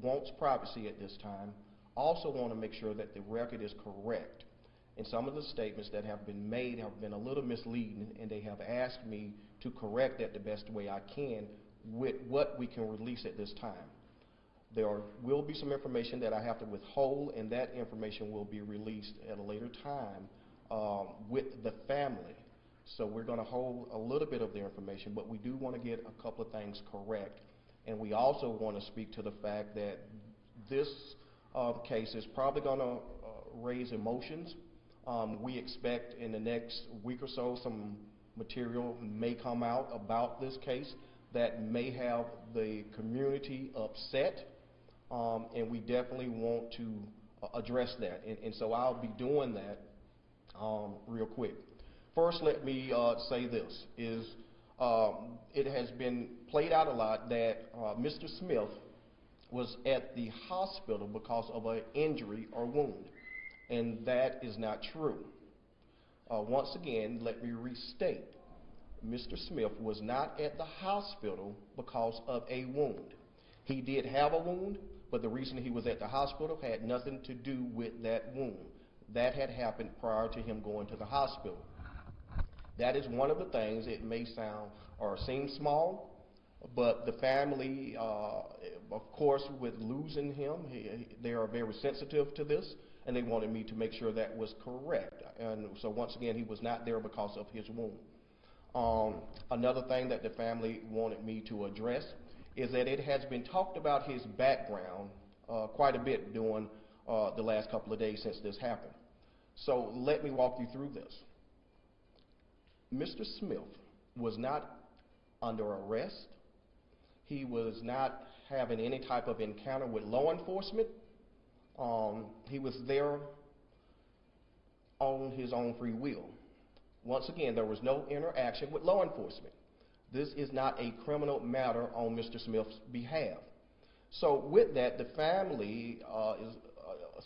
wants privacy at this time, also want to make sure that the record is correct. And some of the statements that have been made have been a little misleading, and they have asked me to correct that the best way I can with what we can release at this time. There will be some information that I have to withhold, and that information will be released at a later time with the family. So we're going to hold a little bit of the information, but we do want to get a couple of things correct. And we also want to speak to the fact that this case is probably going to raise emotions. We expect in the next week or so some material may come out about this case that may have the community upset, and we definitely want to address that. And so I'll be doing that real quick. First, let me say this, is it has been played out a lot that Mr. Smith was at the hospital because of an injury or wound, and that is not true. Once again, let me restate, Mr. Smith was not at the hospital because of a wound. He did have a wound, but the reason he was at the hospital had nothing to do with that wound. That had happened prior to him going to the hospital. That is one of the things, it may sound or seem small, but the family, of course, with losing him, they are very sensitive to this, and they wanted me to make sure that was correct. And so once again, he was not there because of his wound. Another thing that the family wanted me to address is that it has been talked about his background quite a bit during the last couple of days since this happened. So let me walk you through this. Mr. Smith was not under arrest. He was not having any type of encounter with law enforcement. He was there on his own free will. Once again, there was no interaction with law enforcement. This is not a criminal matter on Mr. Smith's behalf. So with that, the family is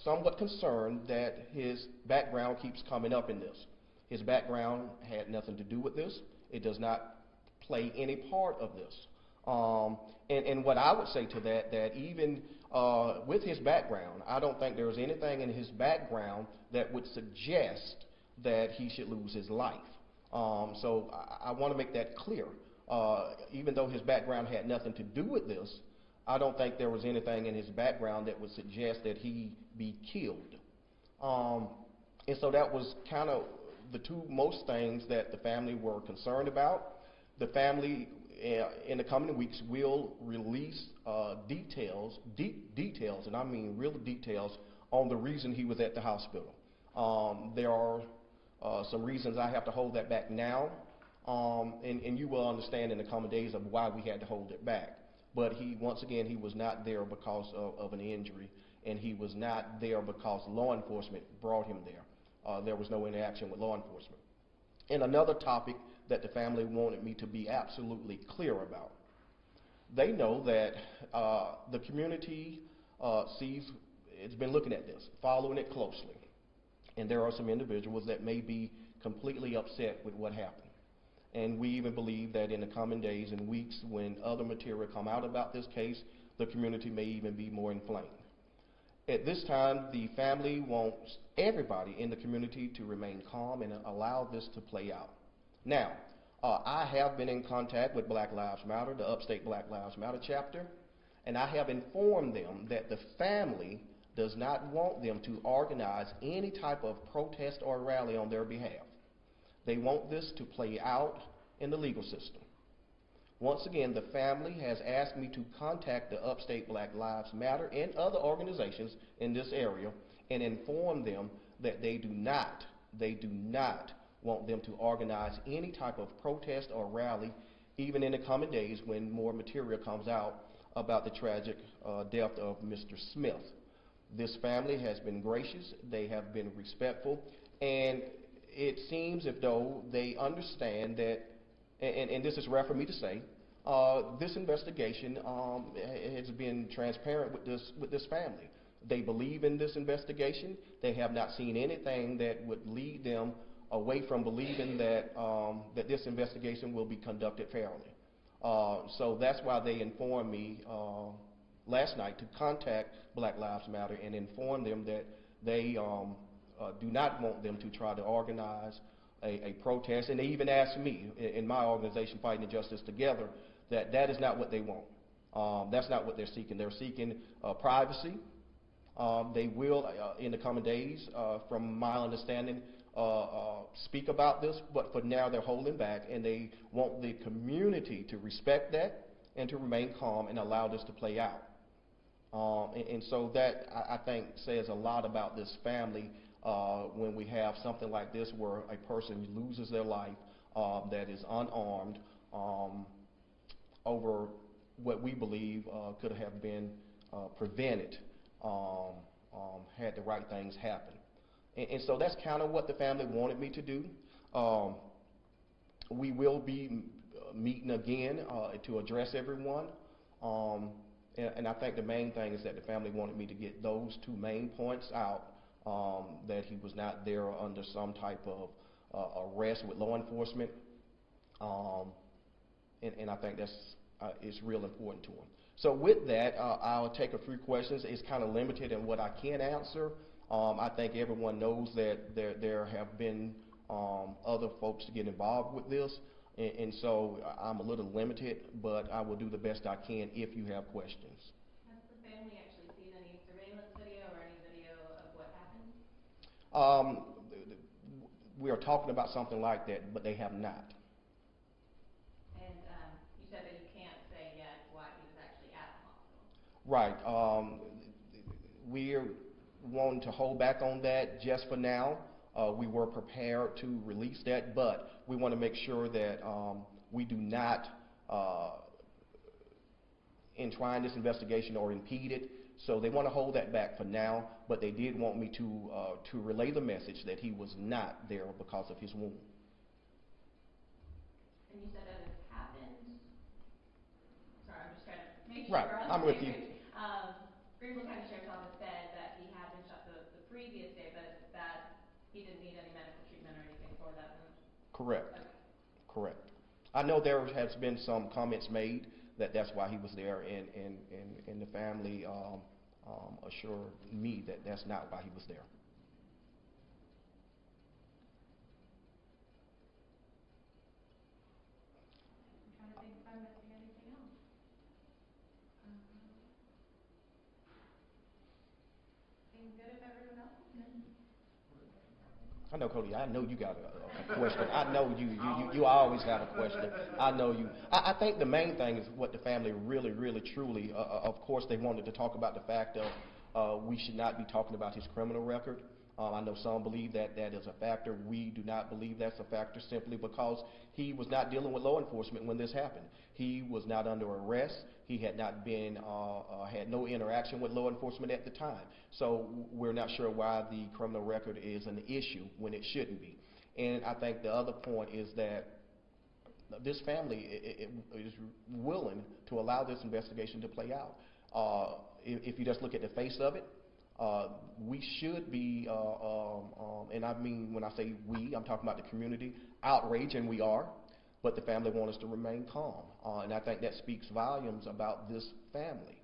somewhat concerned that his background keeps coming up in this. His background had nothing to do with this. It does not play any part of this. And what I would say to that even with his background, I don't think there's anything in his background that would suggest that he should lose his life. So I want to make that clear. Even though his background had nothing to do with this, I don't think there was anything in his background that would suggest that he be killed. And so that was kind of the two most things that the family were concerned about. The family in the coming weeks will release details, deep details, and I mean real details on the reason he was at the hospital. There are some reasons I have to hold that back now, and you will understand in the coming days of why we had to hold it back. But once again, he was not there because of an injury, and he was not there because law enforcement brought him there. There was no interaction with law enforcement. And another topic that the family wanted me to be absolutely clear about. They know that the community it's been looking at this, following it closely. And there are some individuals that may be completely upset with what happened. And we even believe that in the coming days and weeks, when other material come out about this case, the community may even be more inflamed. At this time, the family wants everybody in the community to remain calm and allow this to play out. Now, I have been in contact with Black Lives Matter, the Upstate Black Lives Matter chapter, and I have informed them that the family does not want them to organize any type of protest or rally on their behalf. They want this to play out in the legal system. Once again, the family has asked me to contact the Upstate Black Lives Matter and other organizations in this area and inform them that they do not want them to organize any type of protest or rally, even in the coming days when more material comes out about the tragic death of Mr. Smith. This family has been gracious, they have been respectful, and it seems as though they understand that, and this is rare for me to say, this investigation has been transparent with this family. They believe in this investigation. They have not seen anything that would lead them away from believing that that this investigation will be conducted fairly. So that's why they informed me last night to contact Black Lives Matter and inform them that they do not want them to try to organize a protest. And they even asked me in my organization, Fighting Injustice Together, that that is not what they want. That's not what they're seeking. They're seeking privacy. They will, in the coming days, from my understanding, speak about this, but for now they're holding back, and they want the community to respect that and to remain calm and allow this to play out. And so that, I think, says a lot about this family when we have something like this where a person loses their life that is unarmed over what we believe could have been prevented had the right things happen. And so that's kind of what the family wanted me to do. We will be meeting again to address everyone. And I think the main thing is that the family wanted me to get those two main points out, that he was not there under some type of arrest with law enforcement. And I think that's is real important to him. So with that, I'll take a few questions. It's kind of limited in what I can answer. I think everyone knows that there have been other folks to get involved with this, and so I'm a little limited, but I will do the best I can if you have questions. Has the family actually seen any surveillance video or any video of what happened? We are talking about something like that, but they have not. And you said that you can't say yet why he was actually at the hospital. Right. We're wanting to hold back on that just for now. We were prepared to release that, but we want to make sure that we do not, in trying this investigation, or impede it. So they want to hold that back for now, but they did want me to relay the message that he was not there because of his wound. And you said that this happened. Sorry, I'm just trying to make sure. Right, I'm with you. Greenville County Sheriff's Office said that he had been shot the previous day, but that he didn't need any medical treatment or anything for that wound. Correct. Okay. Correct. I know there has been some comments made that that's why he was there, and the family assured me that that's not why he was there. I'm trying to think if I'm missing anything else. Seems good if everyone else is good. I know, Cody, I know you got a question. I know you always have a question. I know you. I think the main thing is what the family really, truly, of course, they wanted to talk about the fact of we should not be talking about his criminal record. I know some believe that that is a factor. We do not believe that's a factor simply because he was not dealing with law enforcement when this happened. He was not under arrest. He had not been, had no interaction with law enforcement at the time. So we're not sure why the criminal record is an issue when it shouldn't be. And I think the other point is that this family is willing to allow this investigation to play out. If you just look at the face of it, we should be, and I mean when I say we, I'm talking about the community, outraged, and we are, but the family wants us to remain calm. And I think that speaks volumes about this family,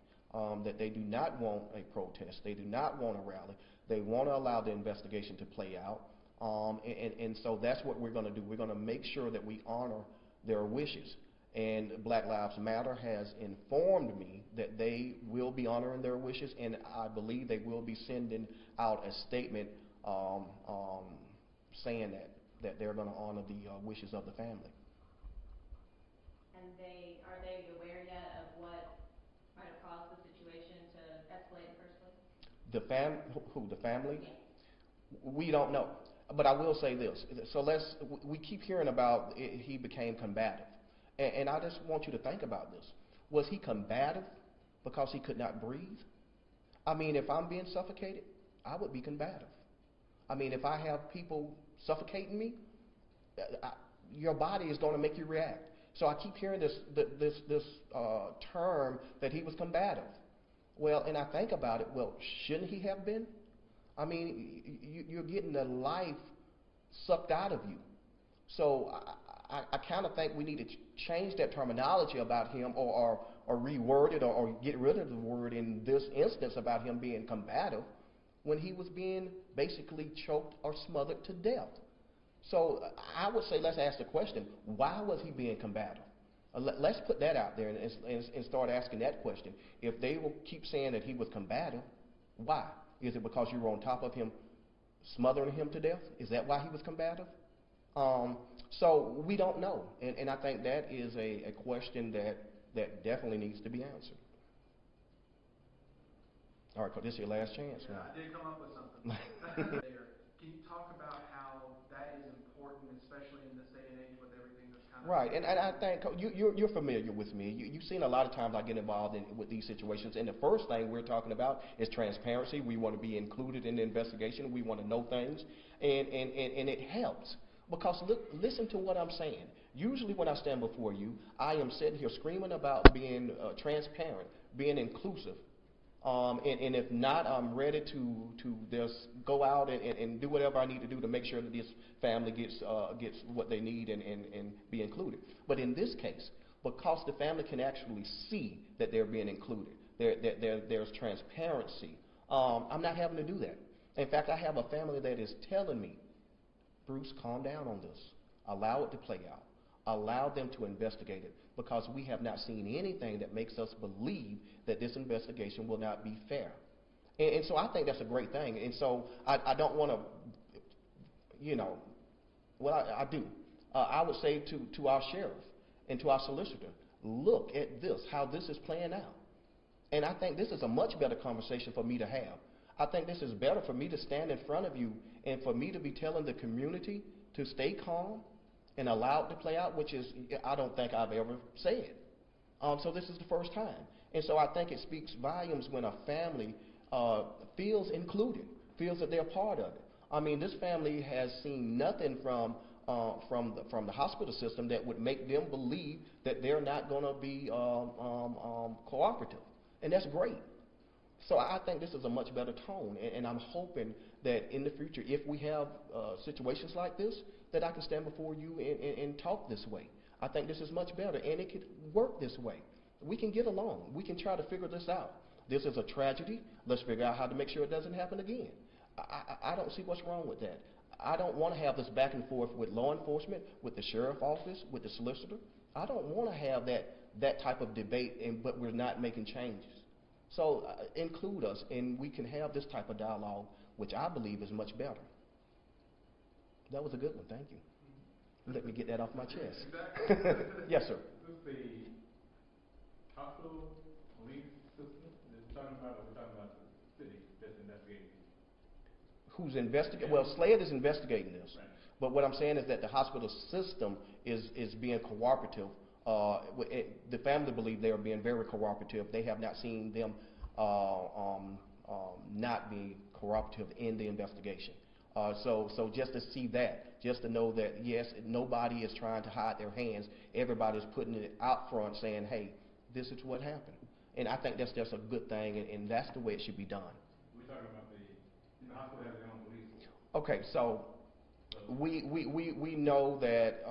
that they do not want a protest, they do not want a rally, they want to allow the investigation to play out. And so that's what we're going to do. We're going to make sure that we honor their wishes. And Black Lives Matter has informed me that they will be honoring their wishes, and I believe they will be sending out a statement saying that they're going to honor the wishes of the family. And are they aware yet of what might have caused the situation to escalate in the first place? Who? The family? Yeah. We don't know. But I will say this. So we keep hearing about he became combative. And I just want you to think about this. Was he combative because he could not breathe? I mean, if I'm being suffocated, I would be combative. I mean, if I have people suffocating me, your body is going to make you react. So I keep hearing this term that he was combative. Well, and I think about it, well, shouldn't he have been? I mean, you're getting the life sucked out of you. So I kind of think we need to change that terminology about him, or reword it or get rid of the word in this instance about him being combative when he was being basically choked or smothered to death. So I would say let's ask the question, why was he being combative? Let's put that out there and start asking that question. If they will keep saying that he was combative, why? Is it because you were on top of him smothering him to death? Is that why he was combative? So we don't know, and I think that is a question that definitely needs to be answered. All right, this is your last chance. Yeah, I did come up with something. There. Can you talk about how that is important, especially in this day and age with everything that's kind of... Right, and I think you're familiar with me. You've seen a lot of times I get involved with these situations, and the first thing we're talking about is transparency. We want to be included in the investigation. We want to know things, and it helps. Because listen to what I'm saying. Usually when I stand before you, I am sitting here screaming about being transparent, being inclusive. And if not, I'm ready to just go out and do whatever I need to do to make sure that this family gets what they need and be included. But in this case, because the family can actually see that they're being included, there's transparency, I'm not having to do that. In fact, I have a family that is telling me, Bruce, calm down on this. Allow it to play out. Allow them to investigate it, because we have not seen anything that makes us believe that this investigation will not be fair. And so I think that's a great thing. And so I don't want to, well, I do. I would say to our sheriff and to our solicitor, look at this, how this is playing out. And I think this is a much better conversation for me to have. I think this is better for me to stand in front of you and for me to be telling the community to stay calm and allow it to play out, which is, I don't think I've ever said. So this is the first time. And so I think it speaks volumes when a family feels included, feels that they're part of it. I mean, this family has seen nothing from the hospital system that would make them believe that they're not going to be cooperative. And that's great. So I think this is a much better tone, and I'm hoping that in the future, if we have situations like this, that I can stand before you and talk this way. I think this is much better, and it could work this way. We can get along. We can try to figure this out. This is a tragedy. Let's figure out how to make sure it doesn't happen again. I don't see what's wrong with that. I don't want to have this back and forth with law enforcement, with the sheriff's office, with the solicitor. I don't want to have that type of debate, but we're not making changes. So include us, and we can have this type of dialogue, which I believe is much better. That was a good one. Thank you. Let me get that off my chest. Exactly. Yes, sir. Is this the hospital police system that we're talking about, or we're talking about the city that's investigating? Who's investigating? Well, SLED is investigating this. Right. But what I'm saying is that the hospital system is being cooperative. The family believe they are being very cooperative. They have not seen them not be cooperative in the investigation. So just to see that, just to know that, yes, nobody is trying to hide their hands. Everybody's putting it out front saying, hey, this is what happened. And I think that's just a good thing, and that's the way it should be done. We're talking about the hospital has their own police force. Okay, so we know that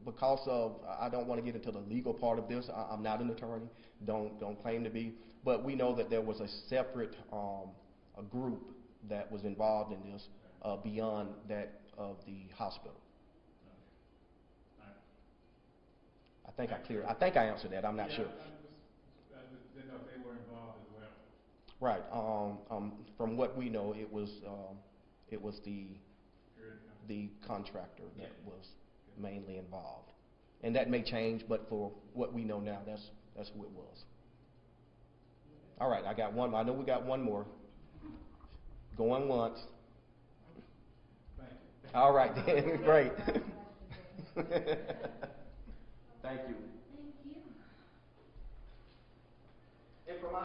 because of, I don't want to get into the legal part of this. I'm not an attorney, don't claim to be, but we know that there was a separate a group that was involved in this beyond that of the hospital. Okay. All right. I think I answered that. I'm not sure. I just didn't know if they were involved as well. Right. From what we know, it was the contractor that was mainly involved, and that may change. But for what we know now, that's who it was. All right. I got one. I know we got one more. Going once. Thank you. All right. Great. Thank you. Thank you. And for my